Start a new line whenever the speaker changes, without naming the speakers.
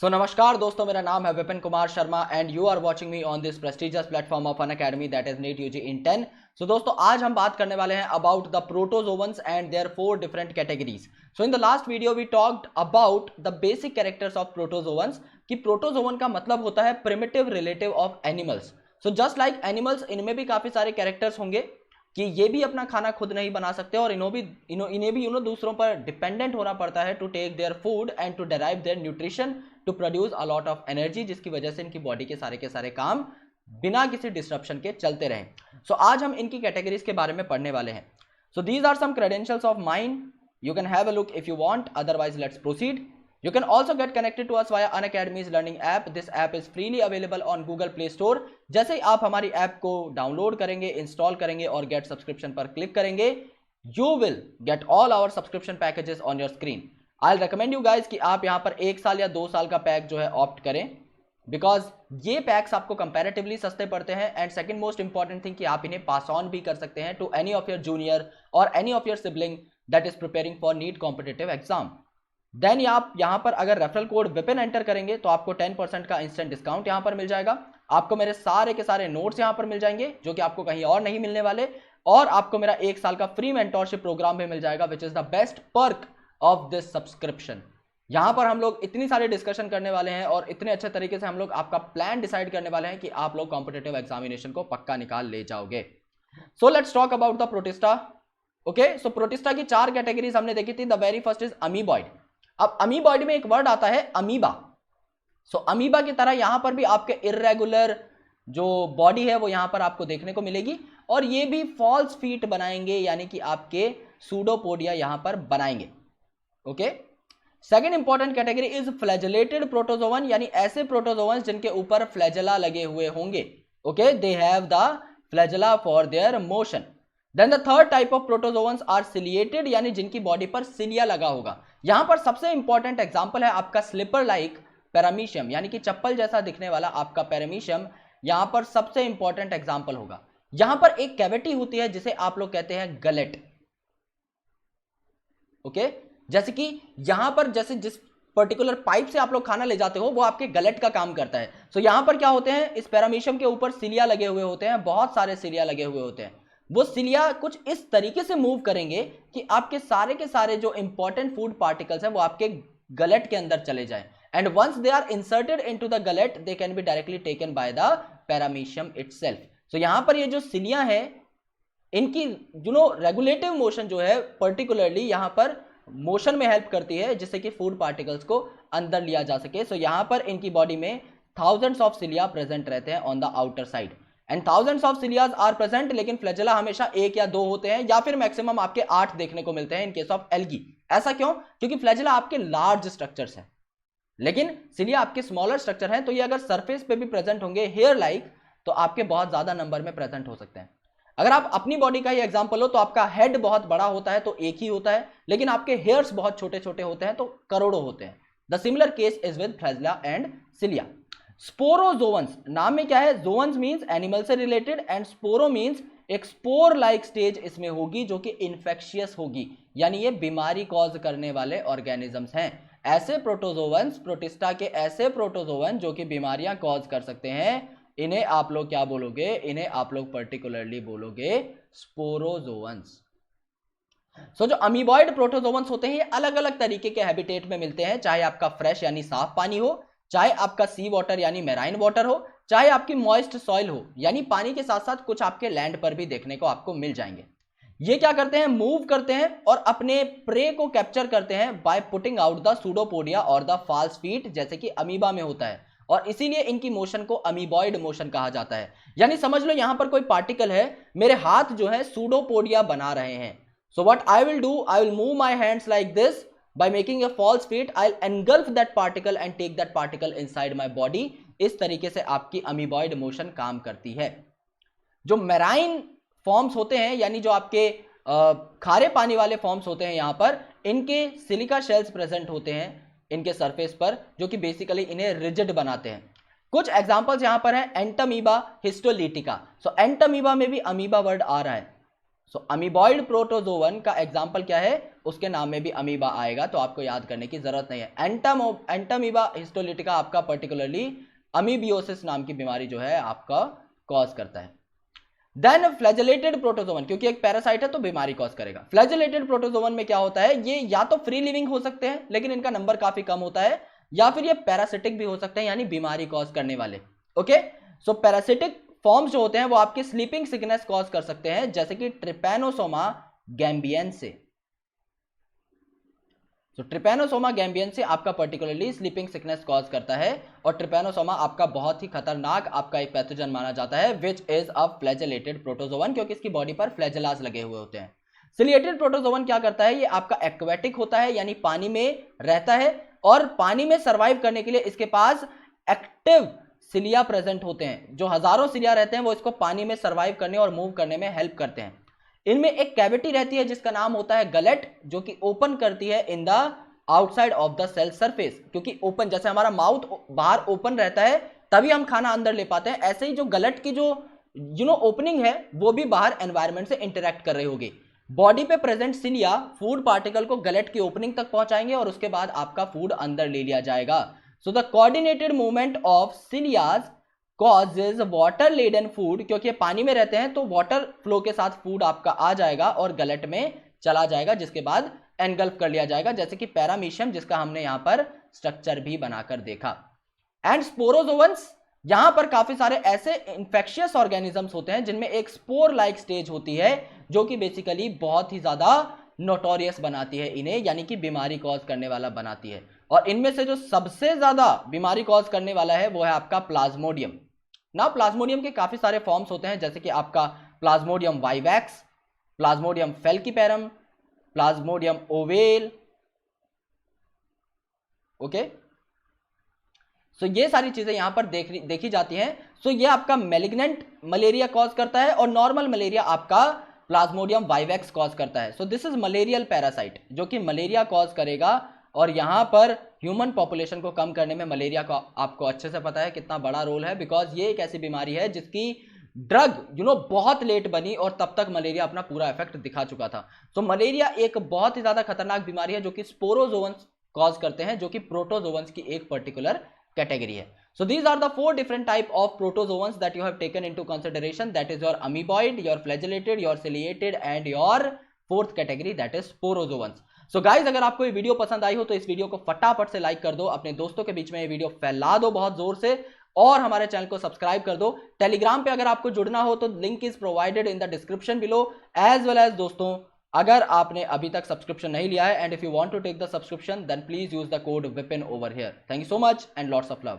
नमस्कार दोस्तों, मेरा नाम है Vipin Kumar Sharma and you are watching me on this prestigious platform of Unacademy that is NEET UG in 10। दोस्तों, आज हम बात करने वाले हैं about the protozoans and their 4 different categories. In the last video we talked about the basic characters of protozoans कि protozoan का मतलब होता है primitive relative of animals. Just like animals, इनमें भी काफी सारे कैरेक्टर्स होंगे कि ये भी अपना खाना खुद नहीं बना सकते और इन्हें भी दूसरों पर डिपेंडेंट होना पड़ता है to take their food and to derive their nutrition to produce a lot of energy, जिसकी वजह से इनकी बॉडी के सारे काम बिना किसी डिस्ट्रप्शन के चलते रहें। आज हम इनकी कैटेगरीज के बारे में पढ़ने वाले हैं। These are some credentials of mine, you can have a look if you want, otherwise let's proceed. You can also get connected to us via Unacademy's learning app. This app is freely available on Google Play Store. जैसे ही आप हमारी app को download करेंगे, install करेंगे और get subscription पर click करेंगे, you will get all our subscription packages on your screen. I'll recommend you guys कि आप यहाँ पर 1 साल या 2 साल का पैक जो है ऑप्ट करें, बिकॉज ये पैक्स आपको कंपैरेटिवली सस्ते पड़ते हैं। And second most important thing कि आप इन्हें पास ऑन भी कर सकते हैं to any of your junior और any of your sibling that is preparing for NEET competitive exam. Then आप यहां पर अगर रेफरल कोड विपिन एंटर करेंगे तो आपको 10% का इंस्टेंट डिस्काउंट यहां पर मिल जाएगा। आपको मेरे सारे के सारे नोट्स यहां पर मिल जाएंगे जो कि आपको कहीं और नहीं मिलने वाले, और आपको मेरा 1 साल का फ्री मेंटोरशिप प्रोग्राम भी मिल जाएगा, which is the best perk of this subscription. यहां पर हम लोग इतनी सारी डिस्कशन करने वाले हैं और इतने अच्छे तरीके से हम लोग आपका प्लान डिसाइड करने वाले हैं कि आप लोग कॉम्पिटिटिव एग्जामिनेशन को पक्का निकाल ले जाओगे। Let's talk about the protista. Okay, protista की 4 कैटेगरीज हमने देखी थी। The very first is amoeboid. अब अमीबॉइड में एक वर्ड आता है अमीबा। अमीबा की तरह यहां पर भी आपके इर्रेगुलर जो बॉडी है वो यहां पर आपको देखने को मिलेगी, और ये भी फॉल्स फीट बनाएंगे, यानी कि आपके सूडोपोडिया यहां पर बनाएंगे। Okay, second important category is flagellated protozoan, यानी ऐसे प्रोटोजोवन जिनके ऊपर फ्लैजेला लगे हुए होंगे। Okay, they have the flagella for their motion. Then the third type of protozoans are ciliated, यानी जिनकी बॉडी पर सिलिया लगा होगा। यहां पर सबसे इंपॉर्टेंट एग्जांपल है आपका स्लिपर लाइक पैरामीशियम, यानी कि चप्पल जैसा दिखने वाला आपका पैरामीशियम यहां पर सबसे इंपॉर्टेंट एग्जांपल होगा। यहां पर एक कैविटी होती है जिसे आप लोग कहते हैं गलेट। ओके, जैसे कि यहां पर जैसे जिस पर्टिकुलर पाइप से आप लोग खाना ले जाते हो वो आपके गलेट का काम करता है। यहां पर क्या होते हैं, इस पैरामीशियम के ऊपर सिलिया लगे हुए होते हैं, बहुत सारे सिलिया लगे हुए होते हैं। वो सिलिया कुछ इस तरीके से मूव करेंगे कि आपके सारे के सारे जो इंपॉर्टेंट फूड पार्टिकल्स हैं वो आपके गलेट के अंदर चले जाएं, and once they are inserted into the gullet they can be directly taken by the paramecium itself. यहां पर ये जो सिलिया है इनकी रेगुलेटिव मोशन जो है पर्टिकुलरली यहां पर मोशन में हेल्प करती है, जिससे कि फूड पार्टिकल्स को अंदर लिया जा सके। यहां पर इनकी बॉडी में थाउजेंड्स ऑफ सिलिया प्रेजेंट रहते हैं on the outer side, and thousands of cilias are present, लेकिन फ्लैजेला हमेशा 1 या 2 होते हैं, या फिर मैक्सिमम आपके 8 देखने को मिलते हैं इन केस ऑफ एल्गी। ऐसा क्यों? क्योंकि फ्लैजेला आपके लार्ज स्ट्रक्चर्स हैं, लेकिन सिलिया आपके स्मॉलर स्ट्रक्चर हैं। तो ये अगर सरफेस पे भी प्रेजेंट होंगे हेयर लाइक, तो आपके बहुत ज्यादा नंबर में प्रेजेंट हो सकते हैं। अगर आप अपनी बॉडी का ही एग्जांपल हो तो आपका हेड बहुत बड़ा होता है तो एक ही होता है, लेकिन आपके हेयर्स बहुत छोटे छोटे होते हैं तो करोड़ों होते हैं। The similar case is with flagella and cilia. Sporozoans, नाम में क्या है, जोवंस मींस एनिमल से रिलेटेड एंड स्पोरो मींस एक स्पोर लाइक स्टेज इसमें होगी जो कि इन्फेक्शियस होगी, यानी ये बीमारी कॉज करने वाले ऑर्गेनिजम्स हैं। ऐसे प्रोटोजोवंस, प्रोटिस्टा के ऐसे प्रोटोजोवन जो कि बीमारियां कॉज कर सकते हैं, इन्हें आप लोग क्या बोलोगे, इन्हें आप लोग पर्टिकुलरली बोलोगे स्पोरोजोवंस। जो अमीबॉइड प्रोटोजोवंस होते हैं ये अलग अलग तरीके के हैबिटेट में मिलते हैं, चाहे आपका फ्रेश यानी साफ पानी हो, चाहे आपका सी वाटर यानी मेराइन वाटर हो, चाहे आपकी मॉइस्ट सॉइल हो, यानी पानी के साथ साथ कुछ आपके लैंड पर भी देखने को आपको मिल जाएंगे। ये क्या करते हैं, मूव करते हैं और अपने प्रे को कैप्चर करते हैं by putting out the pseudopodia और द फॉल्स फीट, जैसे कि अमीबा में होता है, और इसीलिए इनकी मोशन को अमीबॉइड मोशन कहा जाता है। यानी समझ लो यहां पर कोई पार्टिकल है, मेरे हाथ जो है सूडोपोडिया बना रहे हैं। So what I will do, I will move my hands like this by making a false feet, I'll engulf that particle and take that particle inside my body। इस तरीके से आपकी अमीबॉइड मोशन काम करती है। जो मेराइन फॉर्म्स होते हैं, यानी जो आपके खारे पानी वाले फॉर्म्स होते हैं, यहां पर इनके सिलिका शेल्स प्रेजेंट होते हैं इनके सरफेस पर, जो कि बेसिकली इन्हें रिजिड बनाते हैं। कुछ एग्जांपल्स यहां पर हैं, एंटामीबा, हिस्टोलिटिका। एंटामीबा में भी अमीबा वर्ड आ रहा है। अमीबॉइड प्रोटोजोवन का एग्जांपल क्या है, उसके नाम में भी अमीबा आएगा, तो आपको याद करने की जरूरत नहीं है। एंटामीबा हिस्टोलिटिका आपका पर्टिकुलरली अमीबियोसिस नाम की बीमारी जो है आपका कॉज करता है। देन फ्लैजेलेटेड प्रोटोजोवन, क्योंकि एक पैरासाइट है तो बीमारी कॉज करेगा। फ्लैजेलेटेड प्रोटोजोवन में क्या होता है, ये या तो फ्री लिविंग हो सकते हैं लेकिन इनका नंबर काफी कम होता है, या फिर ये पैरासिटिक भी हो सकते हैं, यानी बीमारी कॉज करने वाले। ओके, सो पैरासिटिक फॉर्म्स जो होते हैं वो आपकी स्लीपिंग सिकनेस कॉज कर सकते हैं, जैसे कि ट्रिपैनोसोमा गैम्बियनसे। तो ट्रिपैनोसोमा गैम्बियनसे आपका पर्टिकुलरली स्लीपिंग सिकनेस कॉज करता है, और ट्रिपैनोसोमा आपका बहुत ही खतरनाक आपका एक पैथोजन माना जाता है, which is a flagellated protozoan, क्योंकि इसकी बॉडी पर फ्लैजेलास लगे हुए होते हैं। सिलिएटेड प्रोटोजोवन क्या करता है, ये आपका एक्वेटिक होता है, यानी पानी में रहता है, और पानी में सर्वाइव करने के लिए इसके पास एक्टिव सिलिया प्रेजेंट होते हैं। जो हजारों सिलिया रहते हैं वो इसको पानी में सर्वाइव करने और मूव करने में हेल्प करते हैं। इनमें एक कैविटी रहती है जिसका नाम होता है गलेट, जो कि ओपन करती है in the outside of the cell surface, क्योंकि ओपन, जैसे हमारा माउथ बाहर ओपन रहता है तभी हम खाना अंदर ले पाते हैं, ऐसे ही जो गलेट की जो ओपनिंग है वो भी बाहर एनवायरमेंट से इंटरेक्ट कर रही होगी। बॉडी पे प्रेजेंट सिलिया फूड पार्टिकल को गलेट की ओपनिंग तक पहुंचाएंगे और उसके बाद आपका फूड अंदर ले लिया जाएगा। So the coordinated movement of cilias causes water laden food, क्योंकि ये पानी में रहते हैं तो वाटर फ्लो के साथ फूड आपका आ जाएगा और गलेट में चला जाएगा, जिसके बाद एनगल्फ कर लिया जाएगा, जैसे कि पैरामीशियम, जिसका हमने यहां पर स्ट्रक्चर भी बनाकर देखा। एंड स्पोरोजोवंस, यहां पर काफी सारे ऐसे इंफेक्शियस ऑर्गेनिजम्स होते हैं जिनमें एक स्पोर लाइक स्टेज होती है, जो कि बेसिकली बहुत ही ज्यादा नोटोरियस बनाती है इन्हें, यानी कि बीमारी कॉज करने वाला बनाती है। और इनमें से जो सबसे ज्यादा बीमारी कॉज करने वाला है वो है आपका प्लाज्मोडियम। ना प्लाज्मोडियम के काफी सारे फॉर्म्स होते हैं, जैसे कि आपका Plasmodium vivax, Plasmodium falciparum, Plasmodium ovale. Okay, so ये सारी चीजें यहां पर देखी जाती हैं। सो ये आपका मैलिग्नेंट मलेरिया कॉज करता है और नॉर्मल मलेरिया आपका प्लाज्मोडियम वाइवैक्स कॉज करता है। So this is malarial parasite, जो कि मलेरिया कॉज करेगा, और यहां पर ह्यूमन पॉपुलेशन को कम करने में मलेरिया का आपको अच्छे से पता है कितना बड़ा रोल है, बिकॉज ये एक ऐसी बीमारी है जिसकी ड्रग बहुत लेट बनी और तब तक मलेरिया अपना पूरा इफेक्ट दिखा चुका था। सो मलेरिया एक बहुत ही ज्यादा खतरनाक बीमारी है जो कि स्पोरोजोवंस कॉज करते हैं, जो कि प्रोटोजोवंस की एक पर्टिकुलर कैटेगरी है। So these are the 4 different type of protozoans that you have taken into consideration, that is your amoeboid, your flagellated, your ciliated and your fourth category that is sporozoans. So guys, अगर आपको ये video पसंद आई हो तो इस video को फटाफट से लाइक कर दो, अपने दोस्तों के बीच में ये वीडियो फैला दो बहुत जोर से, और हमारे चैनल को सब्सक्राइब कर दो। टेलीग्राम पे अगर आपको जुड़ना हो तो link is provided in the description below, as well as दोस्तों अगर आपने अभी तक सब्सक्रिप्शन नहीं लिया है and if you want to take the subscription then please use the code Vipin over here. Thank you so much and lots of love.